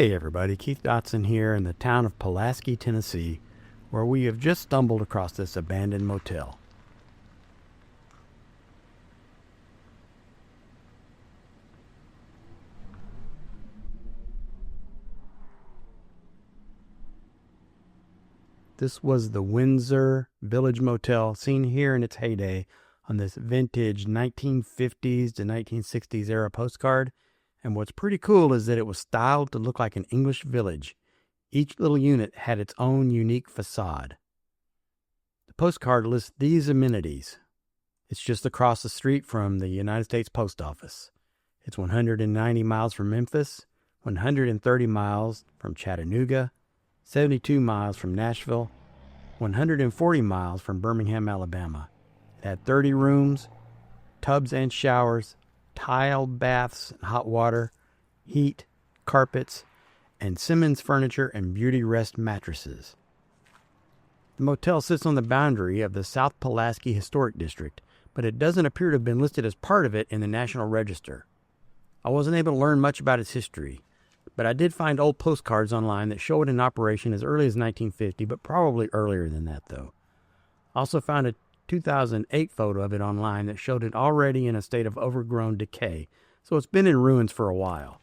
Hey everybody, Keith Dotson here in the town of Pulaski, Tennessee, where we have just stumbled across this abandoned motel. This was the Windsor Village Motel, seen here in its heyday on this vintage 1950s to 1960s era postcard. And what's pretty cool is that it was styled to look like an English village. Each little unit had its own unique facade. The postcard lists these amenities. It's just across the street from the United States Post Office. It's 190 miles from Memphis, 130 miles from Chattanooga, 72 miles from Nashville, 140 miles from Birmingham, Alabama. It had 30 rooms, tubs and showers, tiled baths and hot water, heat, carpets, and Simmons furniture and Beauty Rest mattresses. The motel sits on the boundary of the South Pulaski Historic District, but it doesn't appear to have been listed as part of it in the National Register. I wasn't able to learn much about its history, but I did find old postcards online that show it in operation as early as 1950, but probably earlier than that, though. I also found a 2008 photo of it online that showed it already in a state of overgrown decay, so it's been in ruins for a while.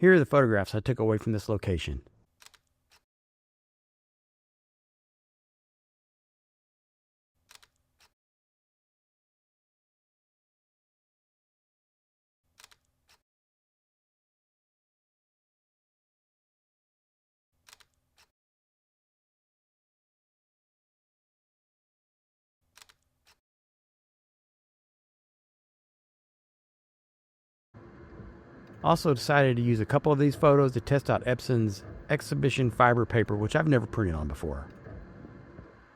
Here are the photographs I took away from this location. Also decided to use a couple of these photos to test out Epson's Exhibition Fiber paper, which I've never printed on before.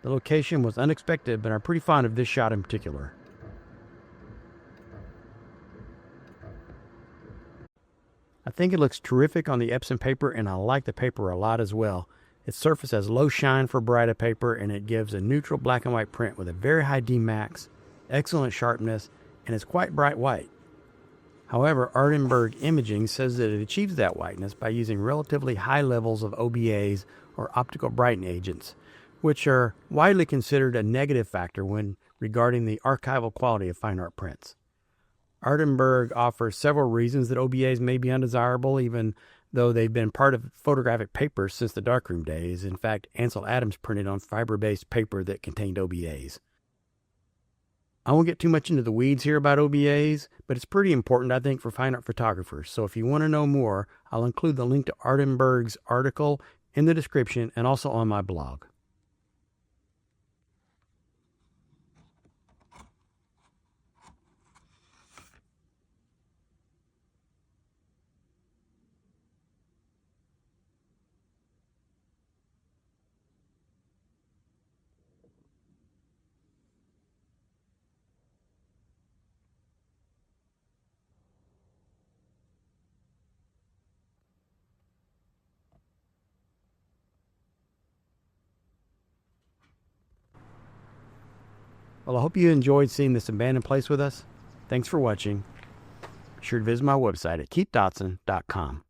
The location was unexpected, but I'm pretty fond of this shot in particular. I think it looks terrific on the Epson paper, and I like the paper a lot as well. Its surface has low shine for Brita paper, and it gives a neutral black and white print with a very high Dmax, excellent sharpness, and is quite bright white. However, Aardenburg Imaging says that it achieves that whiteness by using relatively high levels of OBAs, or optical brightening agents, which are widely considered a negative factor when regarding the archival quality of fine art prints. Aardenburg offers several reasons that OBAs may be undesirable, even though they've been part of photographic papers since the darkroom days. In fact, Ansel Adams printed on fiber-based paper that contained OBAs. I won't get too much into the weeds here about OBAs, but it's pretty important, I think, for fine art photographers. So if you want to know more, I'll include the link to Aardenburg's article in the description and also on my blog. Well, I hope you enjoyed seeing this abandoned place with us. Thanks for watching. Be sure to visit my website at keepdotson.com.